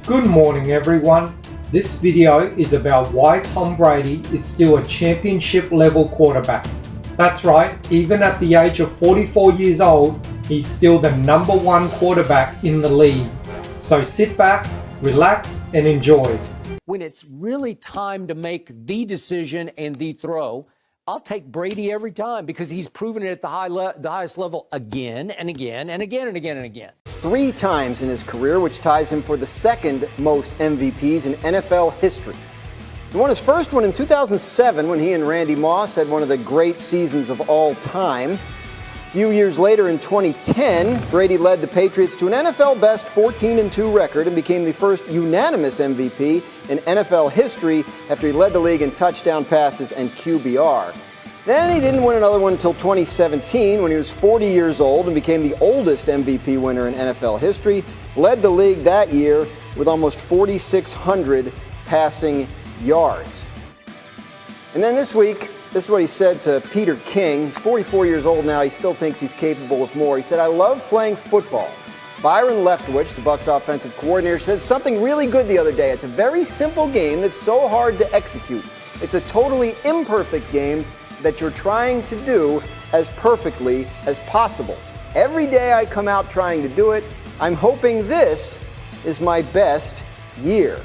Good morning everyone. This video is about why Tom Brady is still a championship level quarterback. That's right, even at the age of 44 years old, he's still the number one quarterback in the league. So sit back, relax, and enjoy. When it's really time to make the decision and the throw, I'll take Brady every time because he's proven it at the highest level again and again and again and again and again. 3 times in his career, which ties him for the second most MVPs in NFL history. He won his first one in 2007 when he and Randy Moss had one of the great seasons of all time. A few years later in 2010, Brady led the Patriots to an NFL best 14-2 record and became the first unanimous MVP in NFL history after he led the league in touchdown passes and QBR. Then he didn't win another one until 2017 when he was 40 years old and became the oldest MVP winner in NFL history, led the league that year with almost 4,600 passing yards. And then this week, this is what he said to Peter King. He's 44 years old now. He still thinks he's capable of more. He said, "I love playing football." Byron Leftwich, the Bucs offensive coordinator, said something really good the other day. It's a very simple game that's so hard to execute. It's a totally imperfect game that you're trying to do as perfectly as possible. Every day I come out trying to do it. I'm hoping this is my best year.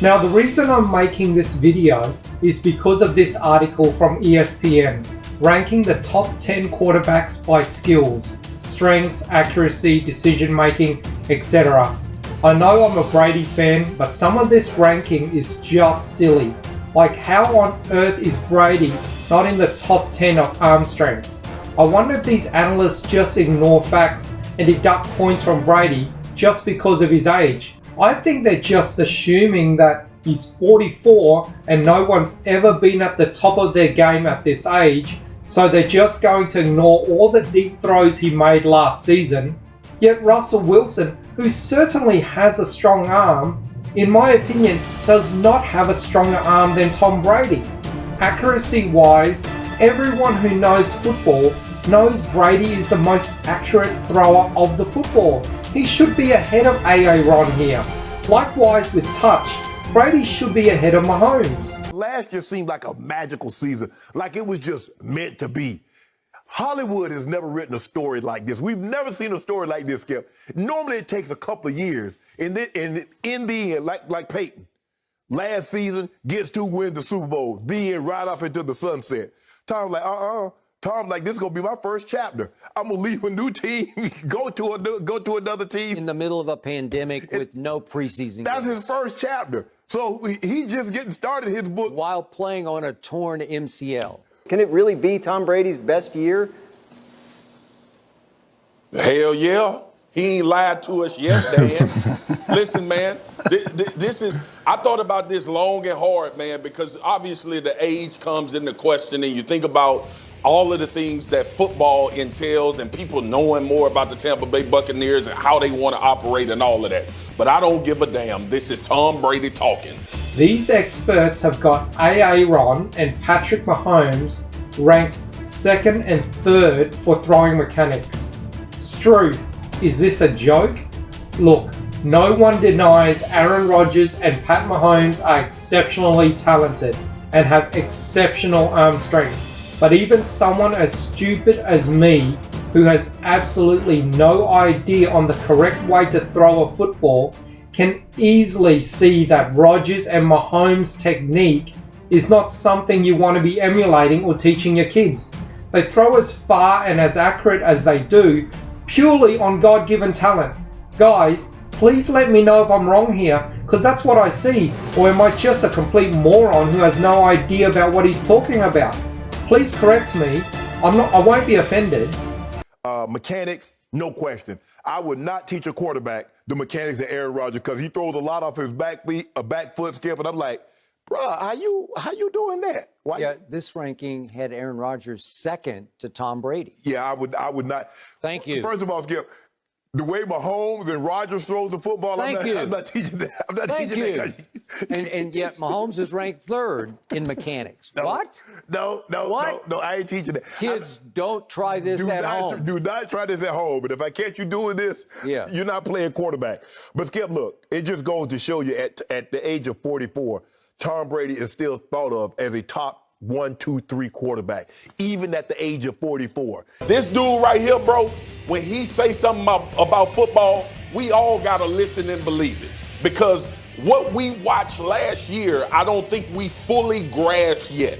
Now the reason I'm making this video is because of this article from ESPN, ranking the top 10 quarterbacks by skills, strengths, accuracy, decision making, etc. I know I'm a Brady fan, but some of this ranking is just silly. Like, how on earth is Brady not in the top 10 of arm strength? I wonder if these analysts just ignore facts and deduct points from Brady just because of his age. I think they're just assuming that he's 44 and no one's ever been at the top of their game at this age, so they're just going to ignore all the deep throws he made last season. Yet Russell Wilson, who certainly has a strong arm, in my opinion, does not have a stronger arm than Tom Brady. Accuracy-wise, everyone who knows football knows Brady is the most accurate thrower of the football. He should be ahead of Aaron here. Likewise with touch, Brady should be ahead of Mahomes. Last year seemed like a magical season, like it was just meant to be. Hollywood has never written a story like this. We've never seen a story like this, Skip. Normally it takes a couple of years, and then in the end, like Peyton, last season gets to win the Super Bowl, then right off into the sunset. Tom's like, Tom's like, this is gonna be my first chapter. I'm gonna leave a new team, go to another team. In the middle of a pandemic with no preseason That's games. his first chapter. So he's just getting started his book. While playing on a torn MCL. Can it really be Tom Brady's best year? Hell yeah. He ain't lied to us yet, Dan. Listen, man, this is, I thought about this long and hard, man, because obviously the age comes into question and you think about all of the things that football entails and people knowing more about the Tampa Bay Buccaneers and how they want to operate and all of that. But I don't give a damn. This is Tom Brady talking. These experts have got Aaron and Patrick Mahomes ranked 2nd and 3rd for throwing mechanics. Struth, is this a joke? Look, no one denies Aaron Rodgers and Pat Mahomes are exceptionally talented and have exceptional arm strength. But even someone as stupid as me, who has absolutely no idea on the correct way to throw a football, can easily see that Rodgers and Mahomes' technique is not something you want to be emulating or teaching your kids. They throw as far and as accurate as they do purely on God-given talent. Guys, please let me know if I'm wrong here, because that's what I see, or am I just a complete moron who has no idea about what he's talking about? Please correct me. I won't be offended. Mechanics, no question. I would not teach a quarterback the mechanics of Aaron Rodgers because he throws a lot off his back foot skip, and I'm like, bro, how you doing that? Why? Yeah, this ranking had Aaron Rodgers second to Tom Brady. Yeah, I would not. Thank you. First of all, Skip, The way Mahomes and Rodgers throws the football, I'm not teaching that. I'm not teaching that. And yet Mahomes is ranked 3rd in mechanics. What? No, I ain't teaching that. Kids, don't try this at home. Do not try this at home. But if I catch you doing this, you're not playing quarterback. But Skip, look, it just goes to show you at the age of 44, Tom Brady is still thought of as a top 1, 2, 3 quarterback, even at the age of 44. This dude right here, bro, when he say something about football, we all got to listen and believe it. Because what we watched last year, I don't think we fully grasped yet.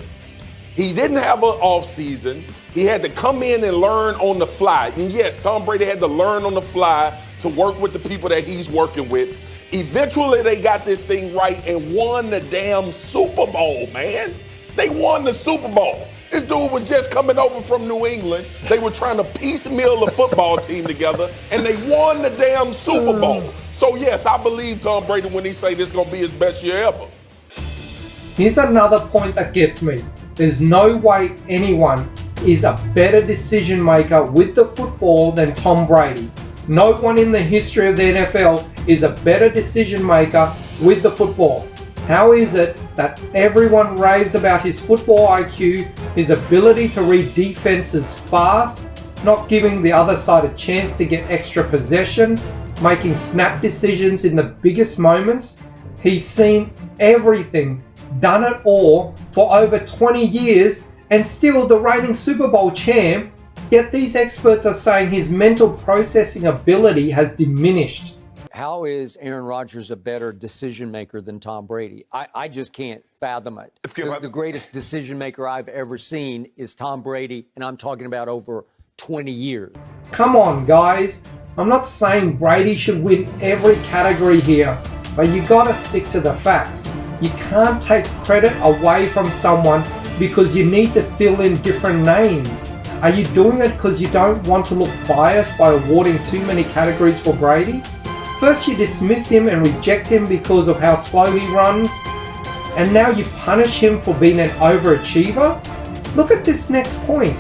He didn't have an offseason. He had to come in and learn on the fly. And yes, Tom Brady had to learn on the fly to work with the people that he's working with. Eventually, they got this thing right and won the damn Super Bowl, man. They won the Super Bowl. This dude was just coming over from New England. They were trying to piecemeal the football team together, and they won the damn Super Bowl. So, yes, I believe Tom Brady when he say this is going to be his best year ever. Here's another point that gets me. There's no way anyone is a better decision maker with the football than Tom Brady. No one in the history of the NFL is a better decision maker with the football. How is it that everyone raves about his football IQ, his ability to read defenses fast, not giving the other side a chance to get extra possession, making snap decisions in the biggest moments? He's seen everything, done it all for over 20 years, and still the reigning Super Bowl champ, yet these experts are saying his mental processing ability has diminished. How is Aaron Rodgers a better decision maker than Tom Brady? I just can't fathom it. The greatest decision maker I've ever seen is Tom Brady, and I'm talking about over 20 years. Come on, guys. I'm not saying Brady should win every category here, but you gotta stick to the facts. You can't take credit away from someone because you need to fill in different names. Are you doing it because you don't want to look biased by awarding too many categories for Brady? First you dismiss him and reject him because of how slow he runs, and now you punish him for being an overachiever? Look at this next point.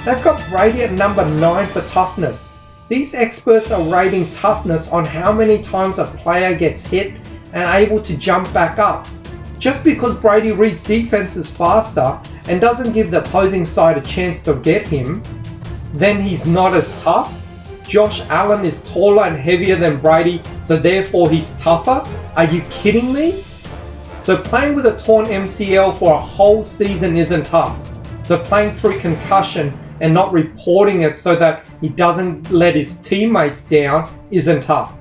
They've got Brady at number 9 for toughness. These experts are rating toughness on how many times a player gets hit and able to jump back up. Just because Brady reads defenses faster and doesn't give the opposing side a chance to get him, then he's not as tough? Josh Allen is taller and heavier than Brady, so therefore he's tougher? Are you kidding me? So playing with a torn MCL for a whole season isn't tough. So playing through concussion and not reporting it so that he doesn't let his teammates down isn't tough.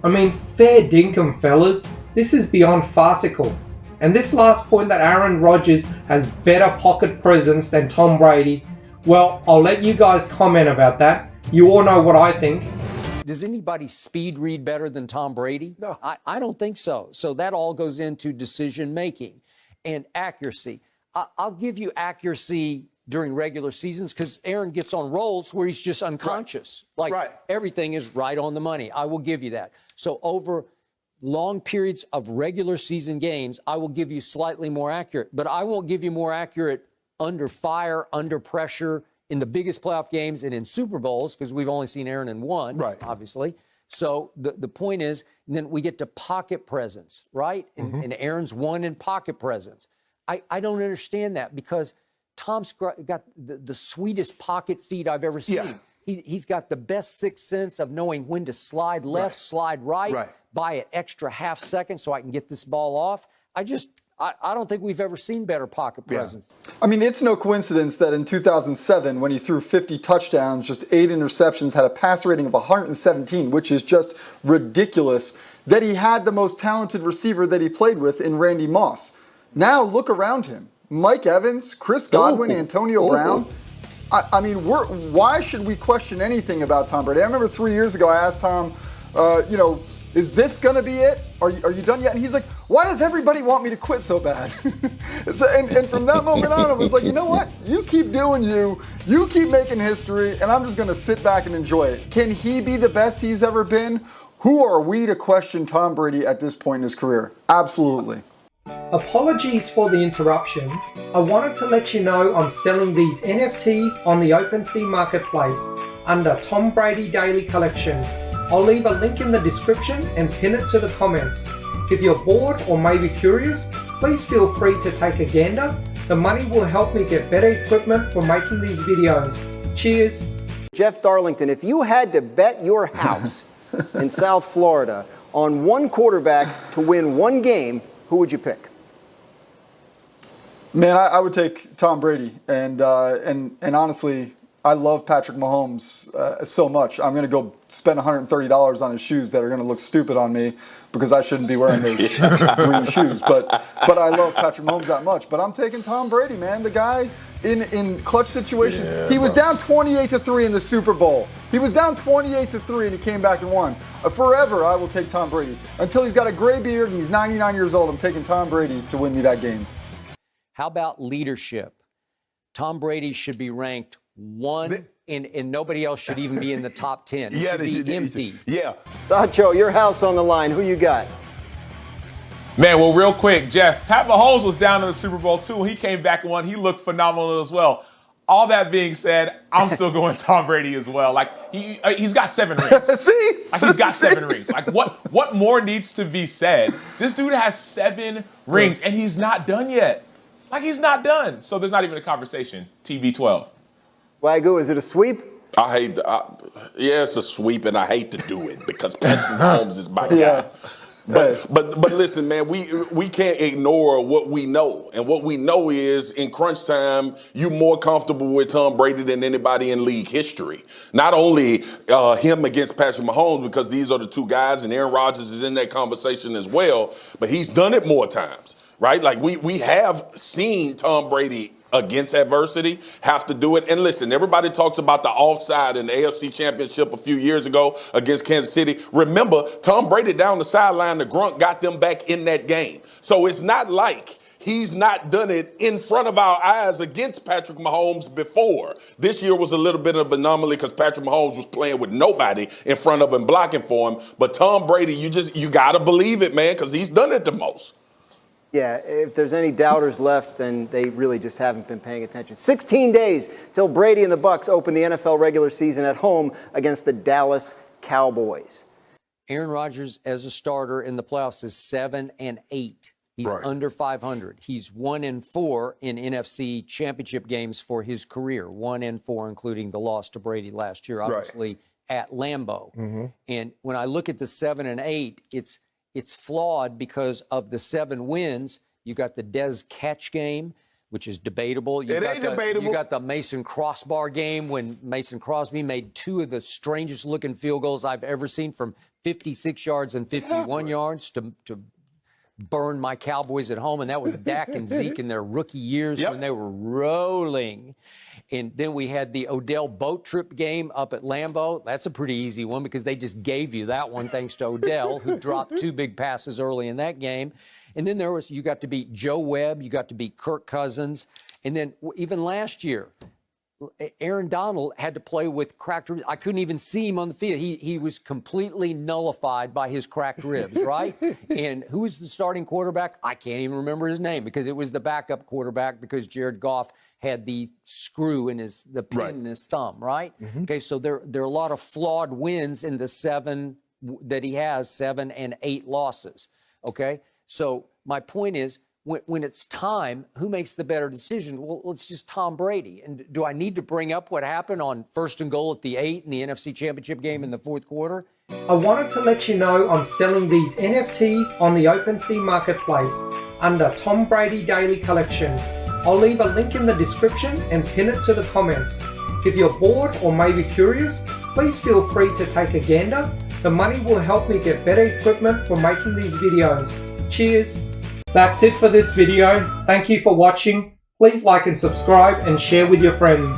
I mean, fair dinkum, fellas. This is beyond farcical. And this last point that Aaron Rodgers has better pocket presence than Tom Brady, well, I'll let you guys comment about that. You all know what I think. Does anybody speed read better than Tom Brady? No. I don't think so. So that all goes into decision making and accuracy. I'll give you accuracy during regular seasons because Aaron gets on rolls where he's just unconscious. Everything is right on the money. I will give you that. So over long periods of regular season games, I will give you slightly more accurate, but I won't give you more accurate under fire, under pressure, in the biggest playoff games and in Super Bowls, because we've only seen Aaron in one, obviously. So the point is, then we get to pocket presence, right? And Aaron's won in pocket presence. I don't understand that because Tom's got the sweetest pocket feet I've ever seen. Yeah. He's got the best sixth sense of knowing when to slide left, slide right, buy an extra half second so I can get this ball off. I don't think we've ever seen better pocket presence. I mean, it's no coincidence that in 2007, when he threw 50 touchdowns, just 8 interceptions, had a passer rating of 117, which is just ridiculous, that he had the most talented receiver that he played with in Randy Moss. Now look around him. Mike Evans, Chris Godwin, Antonio Brown. I mean, why should we question anything about Tom Brady? I remember 3 years ago I asked Tom, is this going to be it? Are you done yet? And he's like, why does everybody want me to quit so bad? and from that moment on, it was like, you know what? You keep doing you keep making history, and I'm just going to sit back and enjoy it. Can he be the best he's ever been? Who are we to question Tom Brady at this point in his career? Absolutely. Apologies for the interruption. I wanted to let you know I'm selling these NFTs on the OpenSea marketplace under Tom Brady Daily Collection. I'll leave a link in the description and pin it to the comments. If you're bored or maybe curious, please feel free to take a gander. The money will help me get better equipment for making these videos. Cheers. Jeff Darlington, if you had to bet your house in South Florida on one quarterback to win one game, who would you pick? Man, I would take Tom Brady, and honestly, I love Patrick Mahomes so much. I'm going to go spend $130 on his shoes that are going to look stupid on me because I shouldn't be wearing those green shoes. But I love Patrick Mahomes that much. But I'm taking Tom Brady, man. The guy in clutch situations. Yeah, he was down 28-3 in the Super Bowl. He was down 28-3 and he came back and won. Forever, I will take Tom Brady until he's got a gray beard and he's 99 years old. I'm taking Tom Brady to win me that game. How about leadership? Tom Brady should be ranked 1, and nobody else should even be in the top 10. It should be empty. Yeah. Dacho, your house on the line. Who you got? Man, well, real quick, Jeff, Pat Mahomes was down in the Super Bowl too. He came back and won. He looked phenomenal as well. All that being said, I'm still going Tom Brady as well. Like he's got 7 rings. See? Like he's got 7 rings. Like what more needs to be said? This dude has 7 rings and he's not done yet. Like he's not done. So there's not even a conversation. TB12. Wagyu, is it a sweep? Yeah, it's a sweep, and I hate to do it because Patrick Mahomes is my guy. But listen, man, we can't ignore what we know. And what we know is in crunch time, you're more comfortable with Tom Brady than anybody in league history. Not only him against Patrick Mahomes, because these are the two guys, and Aaron Rodgers is in that conversation as well, but he's done it more times, right? Like we have seen Tom Brady against adversity have to do it. And listen, everybody talks about the offside in the AFC Championship a few years ago against Kansas City. Remember, Tom Brady down the sideline, the grunt got them back in that game. So it's not like he's not done it in front of our eyes against Patrick Mahomes before. This year was a little bit of an anomaly because Patrick Mahomes was playing with nobody in front of him blocking for him. But Tom Brady, you got to believe it, man, because he's done it the most. Yeah, if there's any doubters left, then they really just haven't been paying attention. 16 days till Brady and the Bucs open the NFL regular season at home against the Dallas Cowboys. Aaron Rodgers as a starter in the playoffs is 7-8. He's under 500. He's 1-4 in NFC championship games for his career. 1-4, including the loss to Brady last year, obviously at Lambeau. Mm-hmm. And when I look at the 7-8, it's flawed because of the 7 wins. You got the Dez catch game, which is debatable. You got the Mason Crossbar game when Mason Crosby made 2 of the strangest looking field goals I've ever seen from 56 yards and 51 yards to burn my Cowboys at home. And that was Dak and Zeke in their rookie years when they were rolling. And then we had the Odell boat trip game up at Lambeau. That's a pretty easy one because they just gave you that one thanks to Odell, who dropped 2 big passes early in that game. And then you got to beat Joe Webb, you got to beat Kirk Cousins. And then even last year, Aaron Donald had to play with cracked ribs. I couldn't even see him on the field. He was completely nullified by his cracked ribs, right? And who was the starting quarterback? I can't even remember his name because it was the backup quarterback because Jared Goff had the screw in the pin in his thumb, right? Mm-hmm. Okay, so there are a lot of flawed wins in the 7 that he has, 7 and 8 losses, okay? So my point is, when it's time, who makes the better decision? Well, it's just Tom Brady. And do I need to bring up what happened on 1st and goal at the 8 in the NFC Championship game in the 4th quarter? I wanted to let you know I'm selling these NFTs on the OpenSea marketplace under Tom Brady Daily Collection. I'll leave a link in the description and pin it to the comments. If you're bored or maybe curious, please feel free to take a gander. The money will help me get better equipment for making these videos. Cheers! That's it for this video. Thank you for watching. Please like and subscribe and share with your friends.